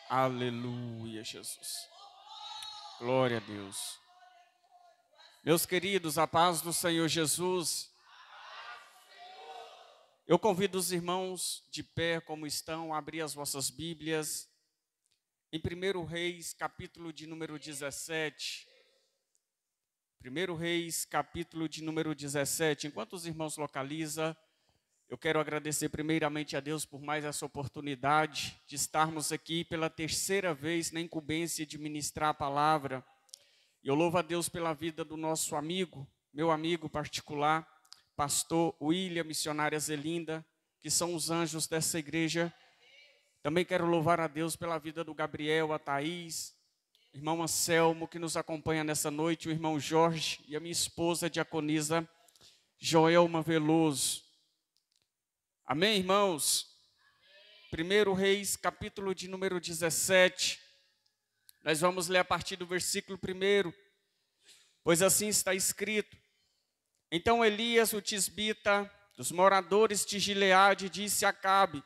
Aleluia, Jesus. Glória a Deus. Meus queridos, a paz do Senhor Jesus. Eu convido os irmãos de pé como estão a abrir as vossas Bíblias em 1 Reis, capítulo de número 17. 1 Reis, capítulo de número 17. Enquanto os irmãos localizam, eu quero agradecer primeiramente a Deus por mais essa oportunidade de estarmos aqui pela terceira vez na incumbência de ministrar a palavra. Eu louvo a Deus pela vida do nosso amigo, meu amigo particular, pastor William, missionária Zelinda, que são os anjos dessa igreja. Também quero louvar a Deus pela vida do Gabriel, a Thaís, irmão Anselmo, que nos acompanha nessa noite, o irmão Jorge e a minha esposa, a diaconisa Joelma Veloso. Amém, irmãos? 1 Reis, capítulo de número 17. Nós vamos ler a partir do versículo 1. Pois assim está escrito: Então Elias, o tisbita, dos moradores de Gileade, disse a Acabe: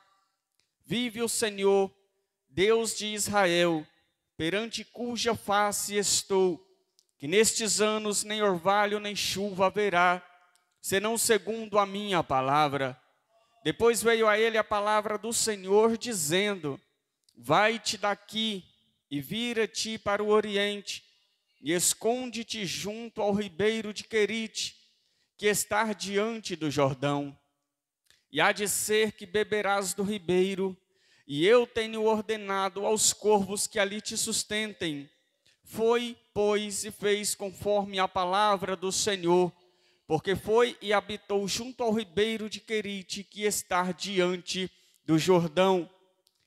Vive o Senhor, Deus de Israel, perante cuja face estou, que nestes anos nem orvalho nem chuva haverá, senão segundo a minha palavra. Depois veio a ele a palavra do Senhor, dizendo: Vai-te daqui e vira-te para o oriente, e esconde-te junto ao ribeiro de Querite, que está diante do Jordão. E há de ser que beberás do ribeiro, e eu tenho ordenado aos corvos que ali te sustentem. Foi, pois, e fez conforme a palavra do Senhor, porque foi e habitou junto ao ribeiro de Querite, que está diante do Jordão.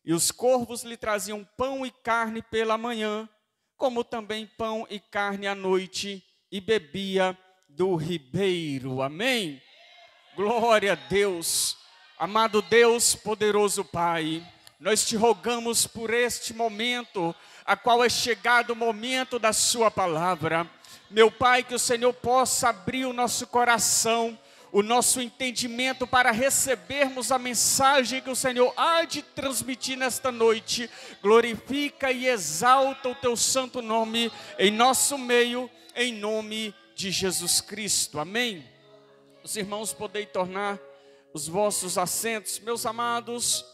E os corvos lhe traziam pão e carne pela manhã, como também pão e carne à noite, e bebia do ribeiro. Amém? Glória a Deus. Amado Deus, poderoso Pai, nós te rogamos por este momento, a qual é chegado o momento da sua palavra. Meu Pai, que o Senhor possa abrir o nosso coração, o nosso entendimento para recebermos a mensagem que o Senhor há de transmitir nesta noite. Glorifica e exalta o teu santo nome em nosso meio, em nome de Jesus Cristo. Amém? Os irmãos podem tornar os vossos assentos. Meus amados,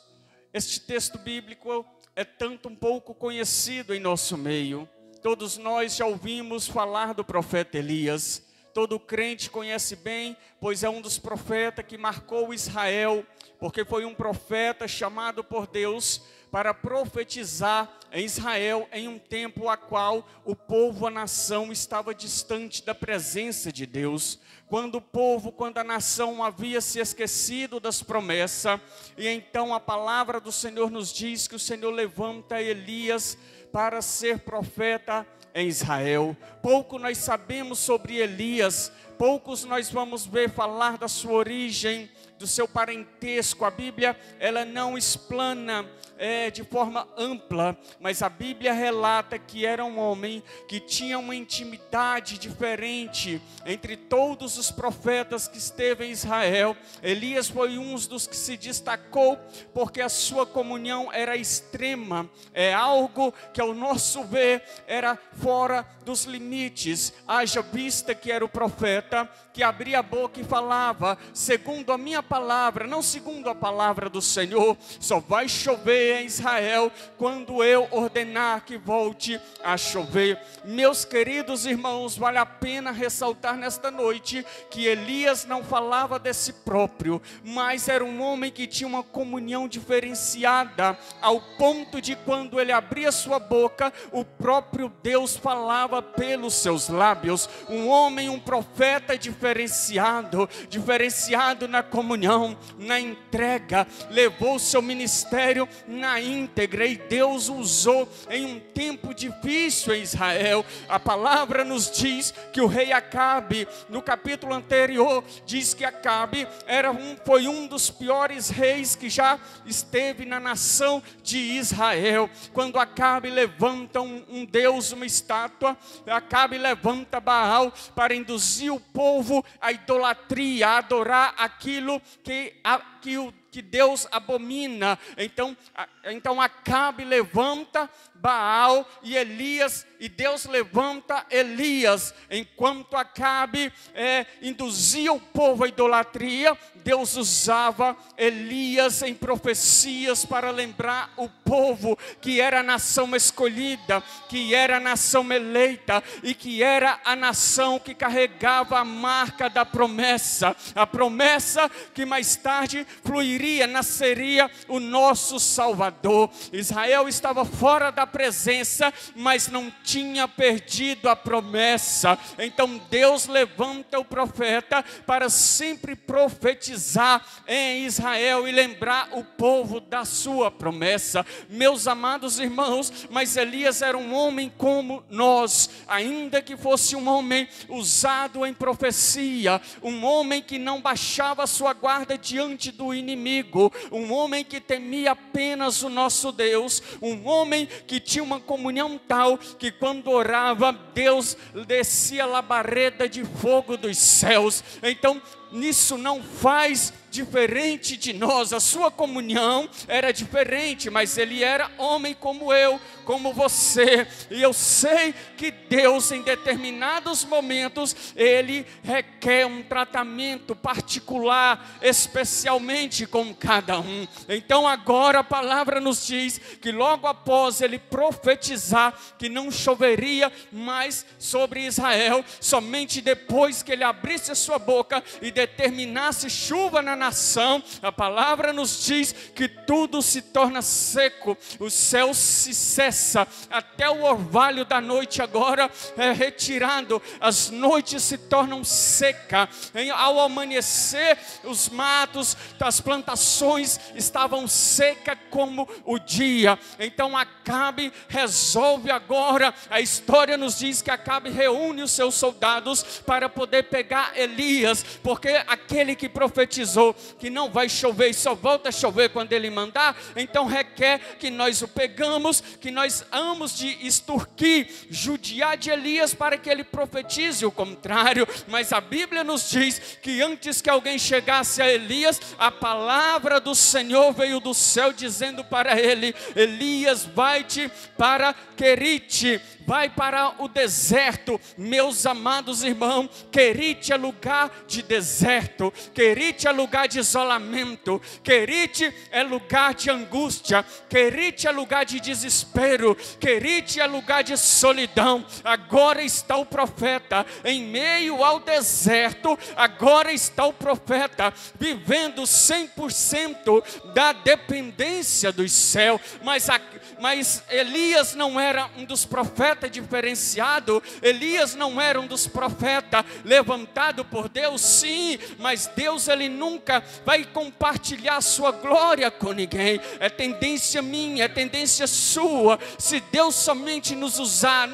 este texto bíblico é tanto um pouco conhecido em nosso meio. Todos nós já ouvimos falar do profeta Elias. Todo crente conhece bem, pois é um dos profetas que marcou Israel, porque foi um profeta chamado por Deus para profetizar em Israel em um tempo a qual o povo, a nação, estava distante da presença de Deus. Quando o povo, quando a nação havia se esquecido das promessas, e então a palavra do Senhor nos diz que o Senhor levanta Elias para ser profeta em Israel. Pouco nós sabemos sobre Elias, poucos nós vamos ver falar da sua origem, do seu parentesco. A Bíblia, ela não explana de forma ampla, mas a Bíblia relata que era um homem que tinha uma intimidade diferente entre todos os profetas que esteve em Israel. Elias foi um dos que se destacou porque a sua comunhão era extrema, é algo que ao nosso ver era fora dos limites, haja vista que era o profeta que abria a boca e falava segundo a minha palavra, não segundo a palavra do Senhor. Só vai chover em Israel quando eu ordenar que volte a chover. Meus queridos irmãos, vale a pena ressaltar nesta noite que Elias não falava de si próprio, mas era um homem que tinha uma comunhão diferenciada, ao ponto de quando ele abria sua boca, o próprio Deus falava pelos seus lábios. Um homem, um profeta diferenciado na comunhão, na entrega, levou o seu ministério na íntegra, e Deus usou em um tempo difícil em Israel. A palavra nos diz que o rei Acabe, no capítulo anterior, diz que Acabe foi um dos piores reis que já esteve na nação de Israel. Quando Acabe levanta um deus, uma estátua, Acabe levanta Baal para induzir o povo à idolatria, a adorar aquilo que que Deus abomina. Então Acabe levanta Baal e Elias, e Deus levanta Elias. Enquanto Acabe induzia o povo à idolatria, Deus usava Elias em profecias para lembrar o povo que era a nação escolhida, que era a nação eleita e que era a nação que carregava a marca da promessa. A promessa que mais tarde fluiria, nasceria o nosso Salvador. Israel estava fora da presença, mas não tinha perdido a promessa. Então Deus levanta o profeta para sempre profetizar em Israel e lembrar o povo da sua promessa. Meus amados irmãos, mas Elias era um homem como nós, ainda que fosse um homem usado em profecia, um homem que não baixava sua guarda diante do inimigo, um homem que temia apenas o nosso Deus, um homem que tinha uma comunhão tal que quando orava, Deus descia labareda de fogo dos céus. Então nisso não faz diferente de nós. A sua comunhão era diferente, mas ele era homem como eu, como você. E eu sei que Deus, em determinados momentos, ele requer um tratamento particular, especialmente com cada um. Então agora a palavra nos diz que logo após ele profetizar que não choveria mais sobre Israel, somente depois que ele abrisse a sua boca e determinasse chuva na nação, a palavra nos diz que tudo se torna seco, o céu se cessa, até o orvalho da noite agora é retirado, as noites se tornam secas. Ao amanhecer, os matos das plantações estavam secas como o dia. Então Acabe resolve agora, a história nos diz que Acabe reúne os seus soldados para poder pegar Elias, porque aquele que profetizou que não vai chover e só volta a chover quando ele mandar, então requer que nós o pegamos, que nós hamos de extorquir, judiar de Elias para que ele profetize o contrário. Mas a Bíblia nos diz que antes que alguém chegasse a Elias, a palavra do Senhor veio do céu dizendo para ele: Elias, vai-te para Querite, vai para o deserto. Meus amados irmãos, Querite é lugar de deserto, Querite é lugar de isolamento, Querite é lugar de angústia, Querite é lugar de desespero, Querite é lugar de solidão. Agora está o profeta em meio ao deserto, agora está o profeta vivendo 100% da dependência dos céus. Mas Elias não era um dos profetas diferenciados, Elias não era um dos profetas levantado por Deus, sim, mas Deus, ele nunca vai compartilhar sua glória com ninguém. É tendência minha, é tendência sua. Se Deus somente nos usar,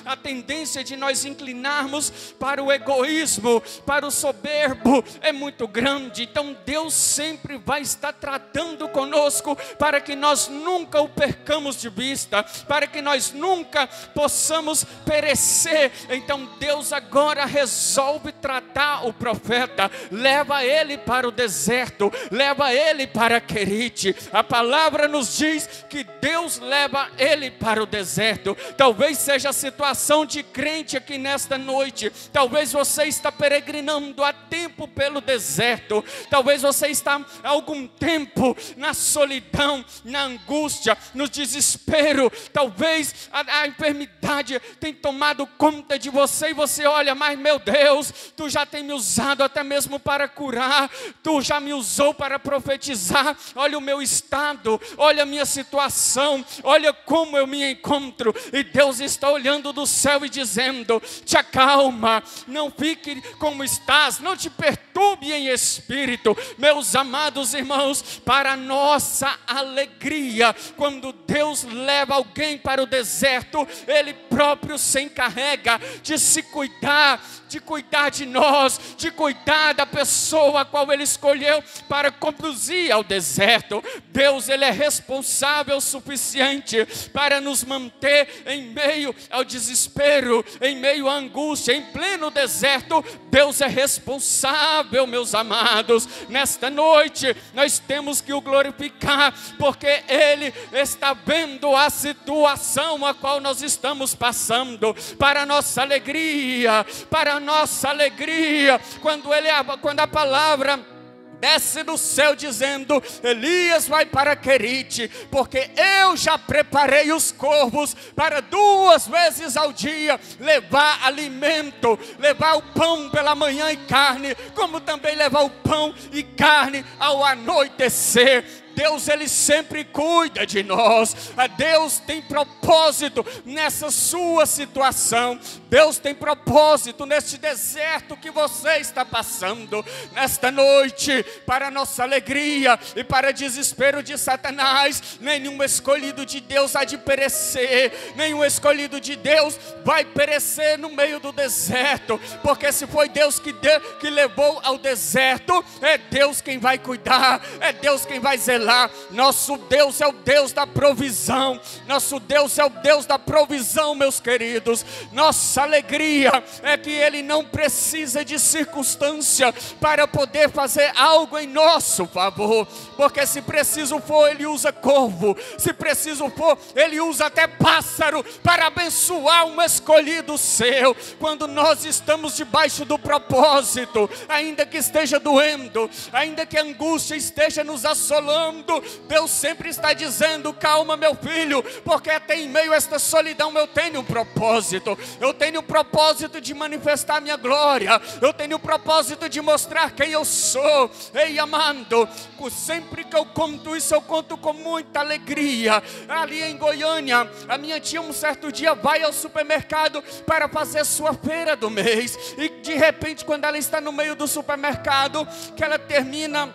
a tendência de nós inclinarmos para o egoísmo, para o soberbo é muito grande. Então Deus sempre vai estar tratando conosco para que nós nunca o percamos de vista, para que nós nunca possamos perecer. Então Deus agora resolve tratar o profeta, leva ele para o deserto, leva ele para Querite. A palavra nos diz que Deus leva ele para o deserto. Talvez seja a situação de crente aqui nesta noite, talvez você está peregrinando há tempo pelo deserto, talvez você está há algum tempo na solidão, na angústia, no desespero. Talvez a enfermidade tenha tomado conta de você e você olha, mas meu Deus, tu já tem me usado até mesmo para curar, tu já me usou para profetizar. Olha o meu estado, olha a minha situação, olha como eu me encontro. E Deus está olhando do céu e dizendo: te acalma, não fique como estás, não te perturbe em espírito. Meus amados irmãos, para nossa alegria, quando Deus leva alguém para o deserto, Ele próprio se encarrega de se cuidar, de cuidar de nós, de cuidar da pessoa a qual Ele escolheu para conduzir ao deserto. Deus, Ele é responsável o suficiente para nos manter em meio ao desespero, em meio à angústia, em pleno deserto. Deus é responsável, meus amados. Nesta noite nós temos que o glorificar, porque Ele está vendo a situação a qual nós estamos passando, para a nossa alegria, quando a palavra desce do céu dizendo: Elias vai para Querite, porque eu já preparei os corvos para 2 vezes ao dia levar alimento, levar o pão pela manhã e carne, como também levar o pão e carne ao anoitecer. Deus, Ele sempre cuida de nós. Deus tem propósito nessa sua situação. Deus tem propósito neste deserto que você está passando. Nesta noite, para nossa alegria e para desespero de Satanás, nenhum escolhido de Deus há de perecer. Nenhum escolhido de Deus vai perecer no meio do deserto, porque se foi Deus que levou ao deserto, é Deus quem vai cuidar, é Deus quem vai zelar. Nosso Deus é o Deus da provisão. Nosso Deus é o Deus da provisão, meus queridos. Nossa alegria é que Ele não precisa de circunstância para poder fazer algo em nosso favor, porque se preciso for, Ele usa corvo, se preciso for, Ele usa até pássaro para abençoar um escolhido seu. Quando nós estamos debaixo do propósito, ainda que esteja doendo, ainda que a angústia esteja nos assolando, Deus sempre está dizendo: calma, meu filho, porque até em meio a esta solidão eu tenho um propósito. Eu tenho o propósito de manifestar minha glória. Eu tenho o propósito de mostrar quem eu sou. Ei, amado, sempre que eu conto isso, eu conto com muita alegria. Ali em Goiânia, a minha tia um certo dia vai ao supermercado para fazer sua feira do mês. E de repente, quando ela está no meio do supermercado, que ela termina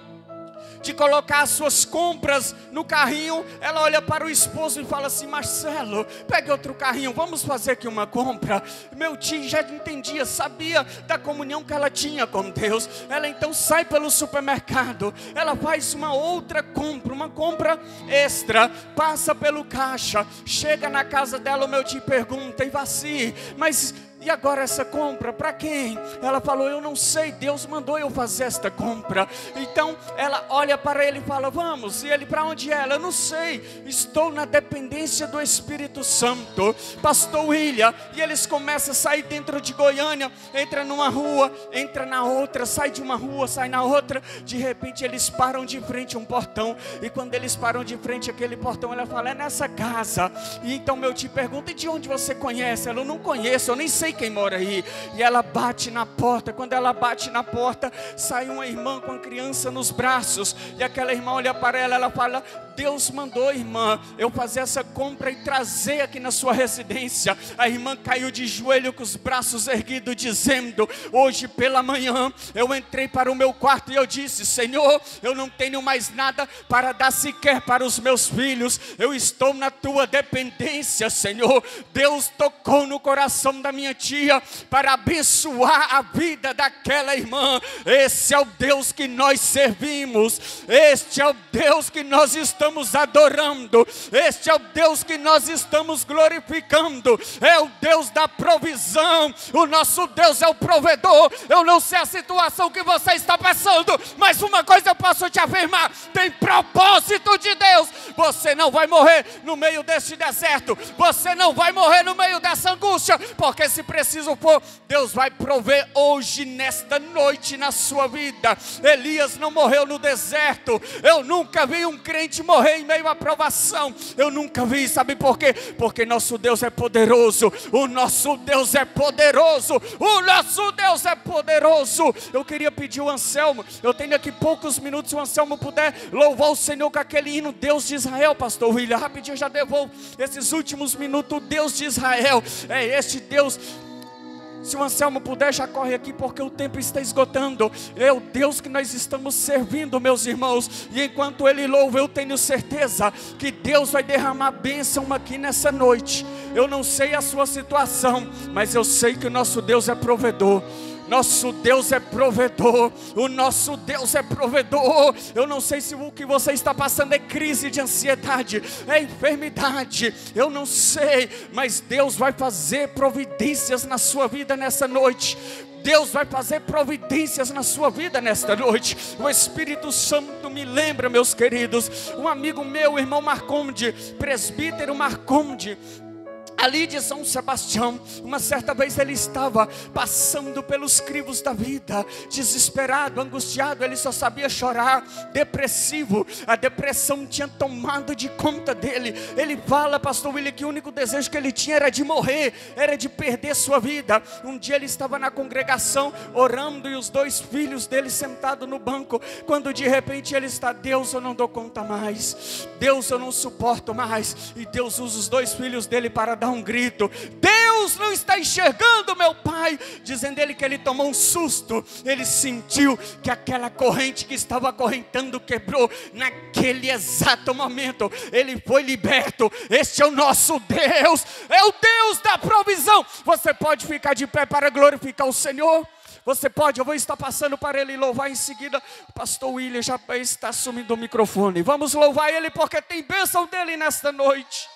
de colocar as suas compras no carrinho, ela olha para o esposo e fala assim: Marcelo, pegue outro carrinho, vamos fazer aqui uma compra. Meu tio já entendia, sabia da comunhão que ela tinha com Deus. Ela então sai pelo supermercado, ela faz uma outra compra, uma compra extra, passa pelo caixa, chega na casa dela, o meu tio pergunta: e Vaci, mas e agora essa compra, para quem? Ela falou: eu não sei, Deus mandou eu fazer esta compra. Então ela olha para ele e fala: vamos. E ele: para onde é? Ela: eu não sei, estou na dependência do Espírito Santo, pastor William. E eles começam a sair dentro de Goiânia, entra numa rua, entra na outra, sai de uma rua, sai na outra. De repente eles param de frente a um portão, e quando eles param de frente àquele portão, ela fala: é nessa casa. E então meu tio pergunta: e de onde você conhece? Ela: eu não conheço, eu nem sei quem mora aí. E ela bate na porta. Quando ela bate na porta, sai uma irmã com a criança nos braços, e aquela irmã olha para ela, ela fala: Deus mandou, irmã, eu fazer essa compra e trazer aqui na sua residência. A irmã caiu de joelho com os braços erguidos, dizendo: hoje pela manhã eu entrei para o meu quarto e eu disse: Senhor, eu não tenho mais nada para dar sequer para os meus filhos, eu estou na tua dependência, Senhor. Deus tocou no coração da minha tia para abençoar a vida daquela irmã. Esse é o Deus que nós servimos, este é o Deus que nós estamos adorando, este é o Deus que nós estamos glorificando, é o Deus da provisão. O nosso Deus é o provedor. Eu não sei a situação que você está passando, mas uma coisa eu posso te afirmar: tem propósito de Deus. Você não vai morrer no meio deste deserto, você não vai morrer no meio dessa angústia, porque se preciso for, Deus vai prover hoje, nesta noite, na sua vida. Elias não morreu no deserto. Eu nunca vi um crente morrer em meio à provação. Eu nunca vi, sabe por quê? Porque nosso Deus é poderoso. O nosso Deus é poderoso. O nosso Deus é poderoso. Eu queria pedir o Anselmo, eu tenho aqui poucos minutos, se o Anselmo puder louvar o Senhor com aquele hino Deus de Israel, pastor William. Rapidinho eu já devolvo esses últimos minutos. O Deus de Israel é este Deus. Se o Anselmo puder, já corre aqui, porque o tempo está esgotando. É o Deus que nós estamos servindo, meus irmãos. E enquanto Ele louva, eu tenho certeza que Deus vai derramar bênção aqui nessa noite. Eu não sei a sua situação, mas eu sei que o nosso Deus é provedor. Nosso Deus é provedor, o nosso Deus é provedor. Eu não sei se o que você está passando é crise de ansiedade, é enfermidade, eu não sei, mas Deus vai fazer providências na sua vida nessa noite. Deus vai fazer providências na sua vida nesta noite. O Espírito Santo me lembra, meus queridos, um amigo meu, o irmão Marconde, presbítero Marconde, ali de São Sebastião. Uma certa vez ele estava passando pelos crivos da vida, desesperado, angustiado, ele só sabia chorar, depressivo. A depressão tinha tomado de conta dele. Ele fala, pastor William, que o único desejo que ele tinha era de morrer, era de perder sua vida. Um dia ele estava na congregação orando, e os 2 filhos dele sentados no banco, quando de repente ele está: Deus, eu não dou conta mais, Deus, eu não suporto mais. E Deus usa os 2 filhos dele para dar um grito: Deus não está enxergando meu pai. Dizendo ele que ele tomou um susto. Ele sentiu que aquela corrente que estava acorrentando quebrou. Naquele exato momento ele foi liberto. Este é o nosso Deus, é o Deus da provisão. Você pode ficar de pé para glorificar o Senhor? Você pode, eu vou estar passando para ele louvar em seguida. O pastor William já está assumindo o microfone. Vamos louvar ele, porque tem bênção dele nesta noite.